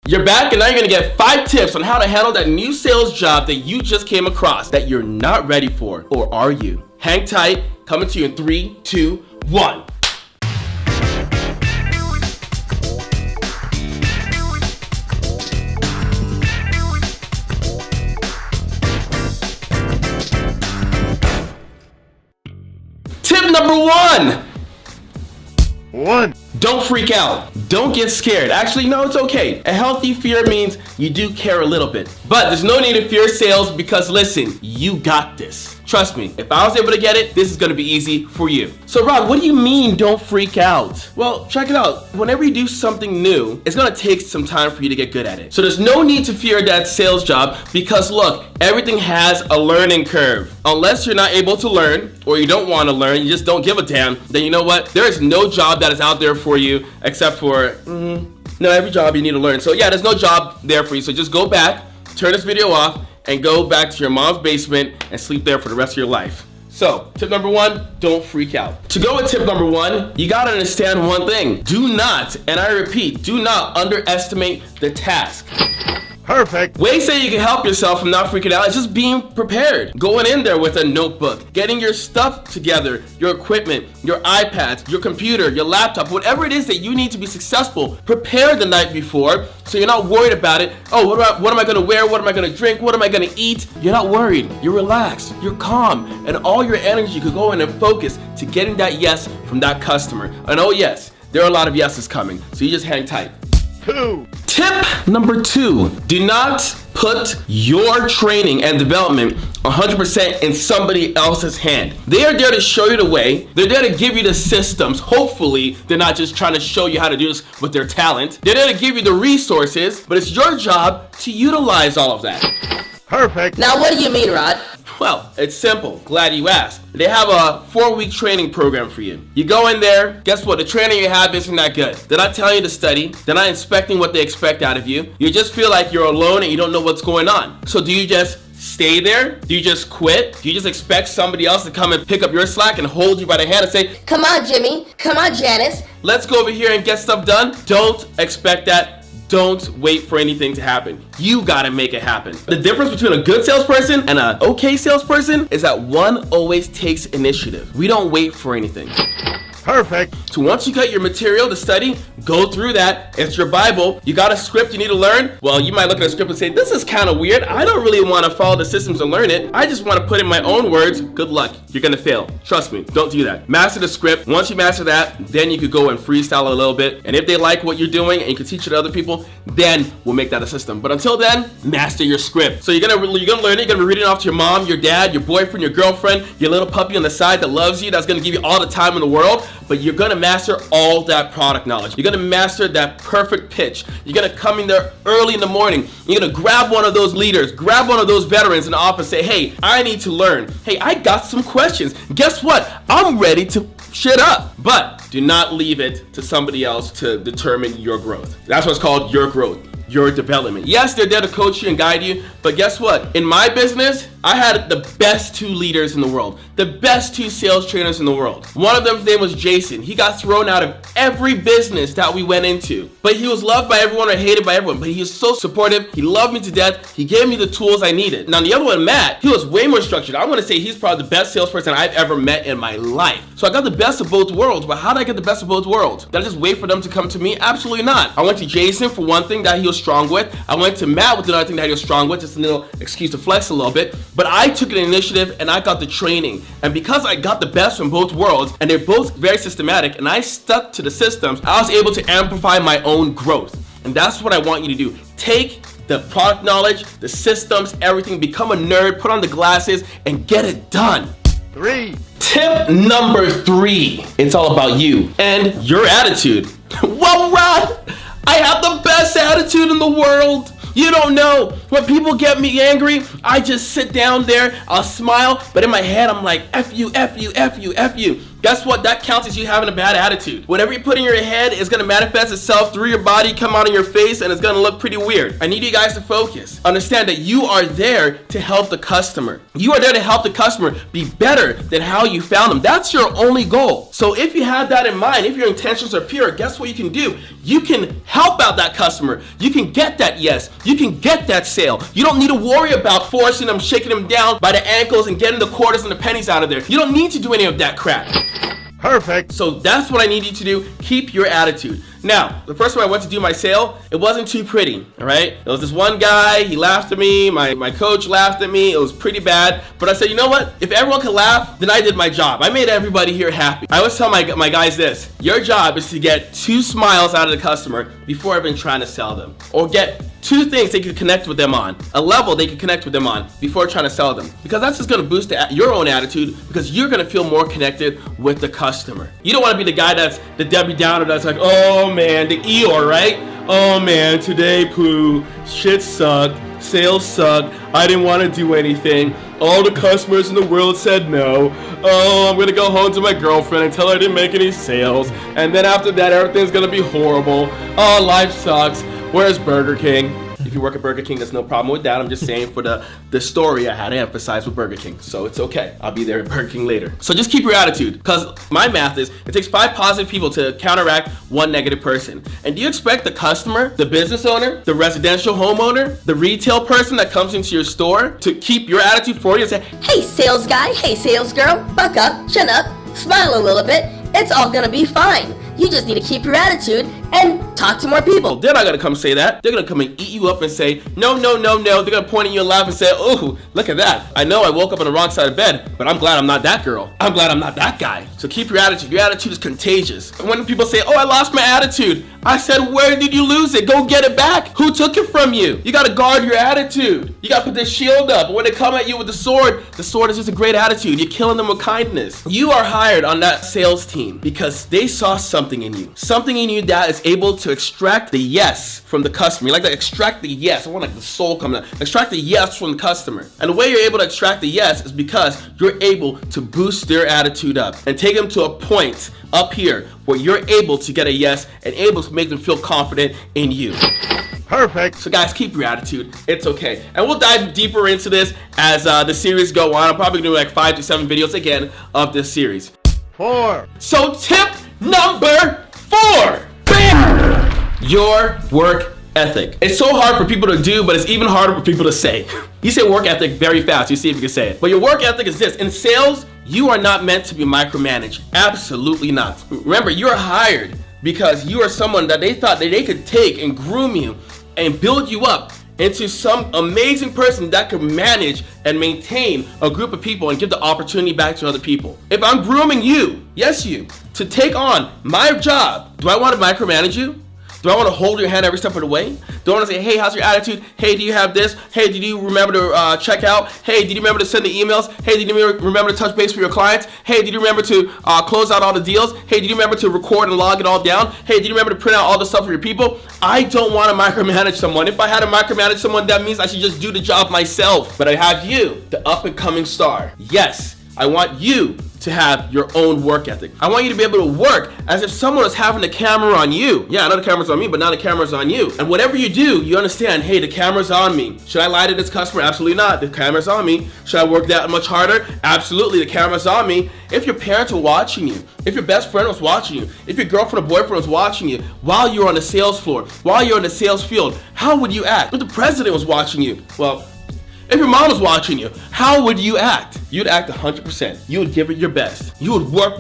You're back, and now you're gonna get 5 tips on how to handle that new sales job that you just came across that you're not ready for, or are you? Hang tight, coming to you in 3, 2, 1. Tip number 1. Don't freak out. Don't get scared. Actually, no, it's okay. A healthy fear means you do care a little bit. But there's no need to fear sales because listen, you got this. Trust me, if I was able to get it, this is gonna be easy for you. So Rod, what do you mean don't freak out? Well, check it out. Whenever you do something new, it's gonna take some time for you to get good at it. So there's no need to fear that sales job because look, everything has a learning curve. Unless you're not able to learn or you don't wanna learn, you just don't give a damn, then you know what? There is no job that is out there for you except for, no, every job you need to learn. So yeah, there's no job there for you. So just go back, turn this video off, and go back to your mom's basement and sleep there for the rest of your life. So, tip number 1, don't freak out. To go with tip number 1, you gotta understand one thing. Do not, and I repeat, do not underestimate the task. Perfect. Ways that you can help yourself from not freaking out is just being prepared. Going in there with a notebook, getting your stuff together, your equipment, your iPads, your computer, your laptop, whatever it is that you need to be successful, prepare the night before so you're not worried about it. Oh, what am I gonna wear? What am I gonna drink? What am I gonna eat? You're not worried. You're relaxed. You're calm. And all your energy could go in and focus to getting that yes from that customer. And oh yes, there are a lot of yeses coming. So you just hang tight. Tip number 2, do not put your training and development 100% in somebody else's hand. They are there to show you the way. They're there to give you the systems. Hopefully, they're not just trying to show you how to do this with their talent. They're there to give you the resources, but it's your job to utilize all of that. Perfect. Now what do you mean, Rod? Well, it's simple. Glad you asked. They have a 4-week training program for you. You go in there, guess what? The training you have isn't that good. They're not telling you to study. They're not inspecting what they expect out of you. You just feel like you're alone and you don't know what's going on. So do you just stay there? Do you just quit? Do you just expect somebody else to come and pick up your slack and hold you by the hand and say, "Come on, Jimmy. Come on, Janice. let's go over here and get stuff done"? Don't expect that. Don't wait for anything to happen. You gotta make it happen. The difference between a good salesperson and an okay salesperson is that one always takes initiative. We don't wait for anything. Perfect. So once you got your material to study, go through that. It's your Bible. You got a script you need to learn. Well, you might look at a script and say, this is kind of weird. I don't really want to follow the systems and learn it. I just want to put in my own words. Good luck. You're going to fail. Trust me. Don't do that. Master the script. Once you master that, then you could go and freestyle a little bit. And if they like what you're doing and you can teach it to other people, then we'll make that a system. But until then, master your script. So you're gonna learn it. You're gonna be reading off to your mom, your dad, your boyfriend, your girlfriend, your little puppy on the side that loves you, that's gonna give you all the time in the world. But you're gonna master all that product knowledge. You're gonna master that perfect pitch. You're gonna come in there early in the morning. You're gonna grab one of those leaders, grab one of those veterans in the office, say, hey, I need to learn. Hey, I got some questions. Guess what? I'm ready to shit up. But do not leave it to somebody else to determine your growth. That's what's called your growth, your development. Yes, they're there to coach you and guide you, but guess what? In my business, I had the best 2 leaders in the world, the best 2 sales trainers in the world. One of them's name was Jason. He got thrown out of every business that we went into, but he was loved by everyone or hated by everyone, but he was so supportive. He loved me to death. He gave me the tools I needed. Now the other one, Matt, he was way more structured. I want to say he's probably the best salesperson I've ever met in my life. So I got the best of both worlds, but how did I get the best of both worlds? Did I just wait for them to come to me? Absolutely not. I went to Jason for one thing that he was strong with. I went to Matt with another thing that he was strong with, just a little excuse to flex a little bit. But I took an initiative and I got the training. And because I got the best from both worlds, and they're both very systematic, and I stuck to the systems, I was able to amplify my own growth. And that's what I want you to do. Take the product knowledge, the systems, everything, become a nerd, put on the glasses, and get it done. 3. Tip number 3, it's all about you and your attitude. Well, Rod, I have the best attitude in the world. You don't know. When people get me angry, I just sit down there, I'll smile, but in my head, I'm like, F you, F you, F you, F you. guess what? That counts as you having a bad attitude. Whatever you put in your head is gonna manifest itself through your body, come out on your face, and it's gonna look pretty weird. I need you guys to focus. Understand that you are there to help the customer. You are there to help the customer be better than how you found them. That's your only goal. So if you have that in mind, if your intentions are pure, guess what you can do? You can help out that customer. You can get that yes. You can get that sale. You don't need to worry about forcing them, shaking them down by the ankles and getting the quarters and the pennies out of there. You don't need to do any of that crap. Perfect. So that's what I need you to do. Keep your attitude. Now, the first time I went to do my sale, it wasn't too pretty, all right? There was this one guy, he laughed at me, my coach laughed at me, it was pretty bad, but I said, you know what? If everyone could laugh, then I did my job. I made everybody here happy. I always tell my guys this, your job is to get 2 smiles out of the customer before even trying to sell them, or get 2 things they could connect with them on, a level they could connect with them on before trying to sell them, because that's just going to boost your own attitude, because you're going to feel more connected with the customer. You don't want to be the guy that's the Debbie Downer that's like, oh man, the Eeyore, right? Oh man, today, poo, shit sucked, sales sucked, I didn't want to do anything, all the customers in the world said no, oh, I'm gonna go home to my girlfriend and tell her I didn't make any sales, and then after that, everything's gonna be horrible, oh, life sucks, where's Burger King? If you work at Burger King, there's no problem with that. I'm just saying for the story I had to emphasize with Burger King. So it's okay. I'll be there at Burger King later. So just keep your attitude, because my math is it takes 5 positive people to counteract 1 negative person. And do you expect the customer, the business owner, the residential homeowner, the retail person that comes into your store to keep your attitude for you and say, Hey, sales guy. Hey, sales girl. Buck up. Chin up. Smile a little bit. It's all gonna be fine. You just need to keep your attitude and talk to more people. they're not gonna come say that. They're gonna come and eat you up and say, no, no, no, no. They're gonna point at you and laugh and say, oh, look at that. I know I woke up on the wrong side of bed, but I'm glad I'm not that girl. I'm glad I'm not that guy. So keep your attitude. Your attitude is contagious. And when people say, oh, I lost my attitude, I said, where did you lose it? Go get it back. Who took it from you? You gotta guard your attitude. You gotta put this shield up. When they come at you with the sword is just a great attitude. You're killing them with kindness. You are hired on that sales team because they saw something in you. Something in you that is able to extract the yes from the customer. You like to extract the yes. I want like the soul coming out. Extract the yes from the customer. And the way you're able to extract the yes is because you're able to boost their attitude up and take them to a point up here where you're able to get a yes and able to make them feel confident in you. Perfect. So guys, keep your attitude. It's okay. And we'll dive deeper into this as the series go on. I'm probably gonna do like 5 to 7 videos again of this series. 4. So tip number 4. Bam! Your work ethic. It's so hard for people to do, but it's even harder for people to say. You say work ethic very fast. You see if you can say it. But your work ethic is this. In sales, you are not meant to be micromanaged. Absolutely not. Remember, you're hired because you are someone that they thought that they could take and groom you and build you up into some amazing person that could manage and maintain a group of people and give the opportunity back to other people. If I'm grooming you, yes you, to take on my job, do I want to micromanage you? Do I want to hold your hand every step of the way? Do I want to say, hey, how's your attitude? Hey, do you have this? Hey, did you remember to check out? Hey, did you remember to send the emails? Hey, did you remember to touch base with your clients? Hey, did you remember to close out all the deals? Hey, did you remember to record and log it all down? Hey, did you remember to print out all the stuff for your people? I don't want to micromanage someone. If I had to micromanage someone, that means I should just do the job myself. But I have you, the up and coming star. Yes, I want you to have your own work ethic. I want you to be able to work as if someone is having the camera on you. Yeah, I know the camera's on me, but now the camera's on you. And whatever you do, you understand, hey, the camera's on me. Should I lie to this customer? Absolutely not. The camera's on me. Should I work that much harder? Absolutely, the camera's on me. If your parents are watching you, if your best friend was watching you, if your girlfriend or boyfriend was watching you while you're on the sales floor, while you're in the sales field, how would you act? If the president was watching you, well, if your mom was watching you, how would you act? You'd act 100%. You would give it your best. You would work.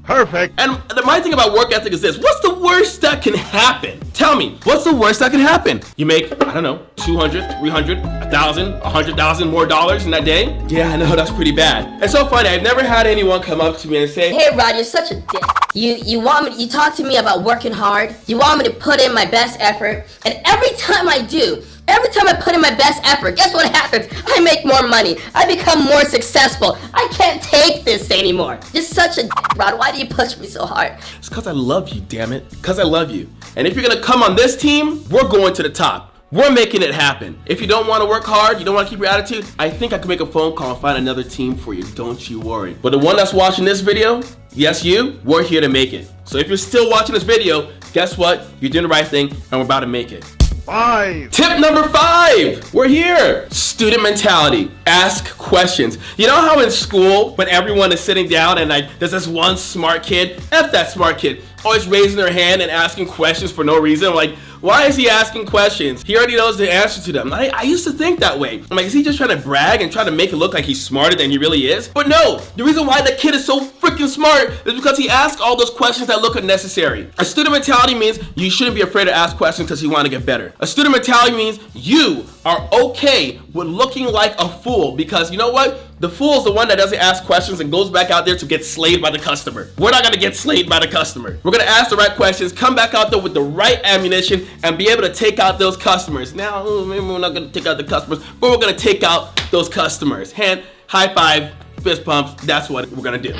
Perfect. And my thing about work ethic is this. What's the worst that can happen? Tell me, what's the worst that can happen? You make, I don't know, 200, 300, 1,000, 100,000 more dollars in that day? Yeah, I know, that's pretty bad. It's so funny, I've never had anyone come up to me and say, Hey Rod, you're such a dick. You talk to me about working hard. You want me to put in my best effort. And every time I do, every time I put in my best effort, guess what happens? I make more money. I become more successful. I can't take this anymore. You're such a dick, Rod. Why do you push me so hard? It's because I love you, damn it. Because I love you. And if you're going to come on this team, we're going to the top. We're making it happen. If you don't want to work hard, you don't want to keep your attitude, I think I can make a phone call and find another team for you. Don't you worry. But the one that's watching this video, yes, you, we're here to make it. So if you're still watching this video, guess what? You're doing the right thing and we're about to make it. 5. Tip number 5, we're here. Student mentality, ask questions. You know how in school, when everyone is sitting down and there's this one smart kid, F that smart kid, always raising their hand and asking questions for no reason. I'm like, why is he asking questions? He already knows the answer to them. I used to think that way. I'm like, is he just trying to brag and try to make it look like he's smarter than he really is? But no, the reason why the kid is so freaking smart is because he asks all those questions that look unnecessary. A student mentality means you shouldn't be afraid to ask questions because you want to get better. A student mentality means you are okay with looking like a fool because you know what? The fool is the one that doesn't ask questions and goes back out there to get slayed by the customer. We're not gonna get slayed by the customer. We're gonna ask the right questions, come back out there with the right ammunition, and be able to take out those customers. Now, maybe we're not gonna take out the customers, but we're gonna take out those customers. Hand, high five, fist pumps, that's what we're gonna do.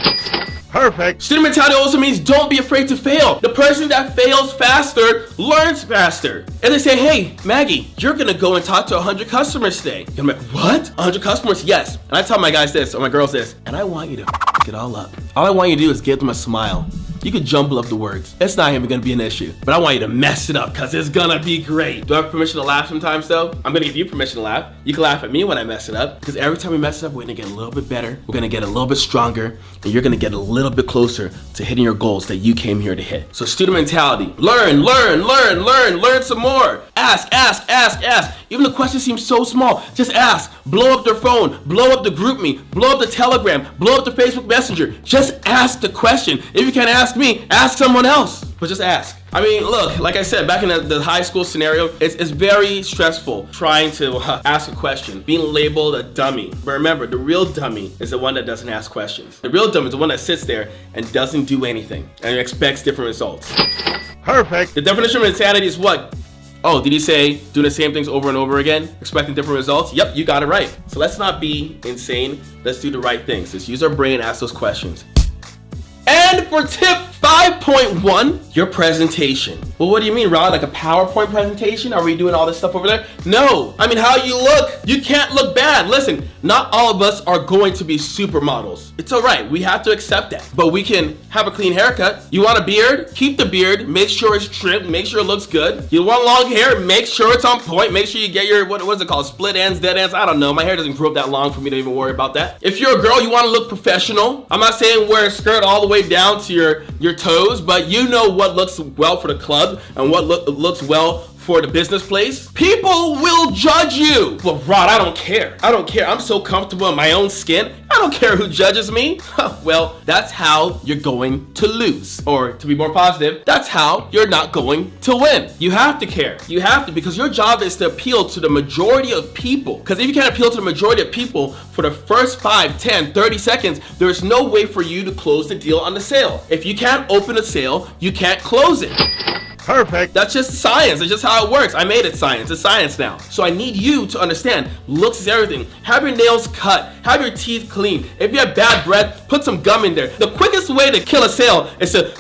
Perfect. Student mentality also means don't be afraid to fail. The person that fails faster learns faster. And they say, hey, Maggie, you're gonna go and talk to 100 customers today. And I'm like, what? 100 customers? Yes. And I tell my guys this, or my girls this, and I want you to f it all up. All I want you to do is give them a smile. You can jumble up the words. It's not even gonna be an issue. But I want you to mess it up because it's gonna be great. Do I have permission to laugh sometimes though? I'm gonna give you permission to laugh. You can laugh at me when I mess it up because every time we mess it up, we're gonna get a little bit better. We're gonna get a little bit stronger and you're gonna get a little bit closer to hitting your goals that you came here to hit. So student mentality, learn some more. Ask. Even the question seems so small, just ask. Blow up their phone, blow up the GroupMe, blow up the Telegram, blow up the Facebook Messenger. Just ask the question. If you can't ask me, ask someone else, but just ask. I mean, look, like I said, back in the high school scenario, it's very stressful trying to ask a question, being labeled a dummy. But remember, the real dummy is the one that doesn't ask questions. The real dummy is the one that sits there and doesn't do anything and expects different results. Perfect. The definition of insanity is what? Oh, did he say doing the same things over and over again, expecting different results? Yep, you got it right. So let's not be insane. Let's do the right things. Let's use our brain and ask those questions. And for tip 5.1, your presentation. Well, what do you mean, Rod? Like a PowerPoint presentation? Are we doing all this stuff over there? No. I mean, how you look, you can't look bad. Listen, not all of us are going to be supermodels. It's all right. We have to accept that. But we can have a clean haircut. You want a beard? Keep the beard. Make sure it's trimmed. Make sure it looks good. You want long hair? Make sure it's on point. Make sure you get your, what is it called? Split ends, dead ends? I don't know. My hair doesn't grow up that long for me to even worry about that. If you're a girl, you want to look professional. I'm not saying wear a skirt all the way down to your toes, but you know what looks well for the club and what looks well for the business place. People will judge you. Well, Rod, I don't care. I'm so comfortable in my own skin. I don't care who judges me. Well, that's how you're going to lose. Or to be more positive, that's how you're not going to win. You have to care. You have to, because your job is to appeal to the majority of people. Because if you can't appeal to the majority of people for the first 5, 10, 30 seconds, there's no way for you to close the deal on the sale. If you can't open a sale, you can't close it. Perfect. That's just science. It's just how it works. I made it science. It's science now. So I need you to understand, looks is everything. Have your nails cut. Have your teeth clean. If you have bad breath, put some gum in there. The quickest way to kill a sale is to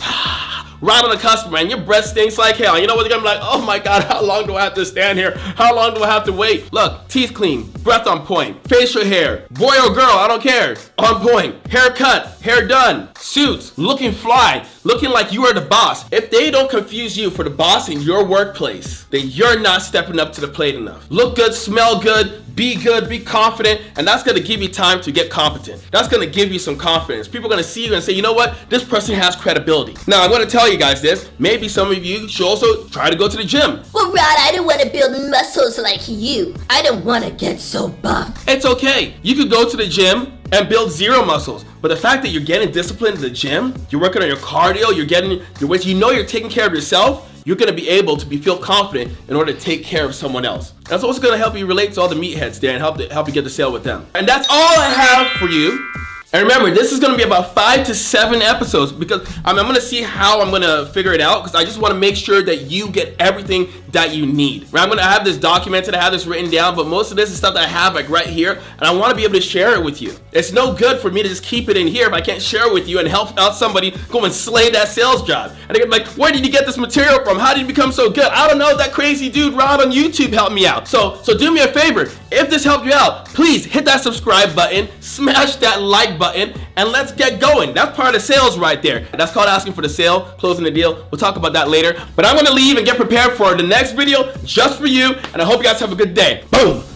ride on a customer and your breath stinks like hell. You know what? They're gonna be like, oh my God, how long do I have to stand here? How long do I have to wait? Look, teeth clean, breath on point, facial hair, boy or girl, I don't care, on point, haircut, hair done, suits, looking fly, looking like you are the boss. If they don't confuse you for the boss in your workplace, then you're not stepping up to the plate enough. Look good, smell good, be good, be confident, and that's gonna give you time to get competent. That's gonna give you some confidence. People are gonna see you and say, you know what? This person has credibility. Now, I'm gonna tell you guys this. Maybe some of you should also try to go to the gym. Well, Rod, I don't want to build muscles like you. I don't want to get so buff. It's okay. You could go to the gym and build zero muscles. But the fact that you're getting disciplined in the gym, you're working on your cardio, you're getting your weight, you know you're taking care of yourself, you're gonna be able to feel confident in order to take care of someone else. That's also gonna help you relate to all the meatheads there and help you get the sale with them. And that's all I have for you And remember, this is going to be about 5 to 7 episodes because I'm going to see how I'm going to figure it out because I just want to make sure that you get everything that you need. Right? I'm going to have this documented, I have this written down, but most of this is stuff that I have like right here, and I want to be able to share it with you. It's no good for me to just keep it in here if I can't share it with you and help out somebody go and slay that sales job. And they're like, where did you get this material from? How did you become so good? I don't know, that crazy dude Rod on YouTube helped me out. So do me a favor. If this helped you out, please hit that subscribe button, smash that like button, and let's get going. That's part of sales right there. That's called asking for the sale, closing the deal. We'll talk about that later. But I'm going to leave and get prepared for the next video just for you, and I hope you guys have a good day. Boom!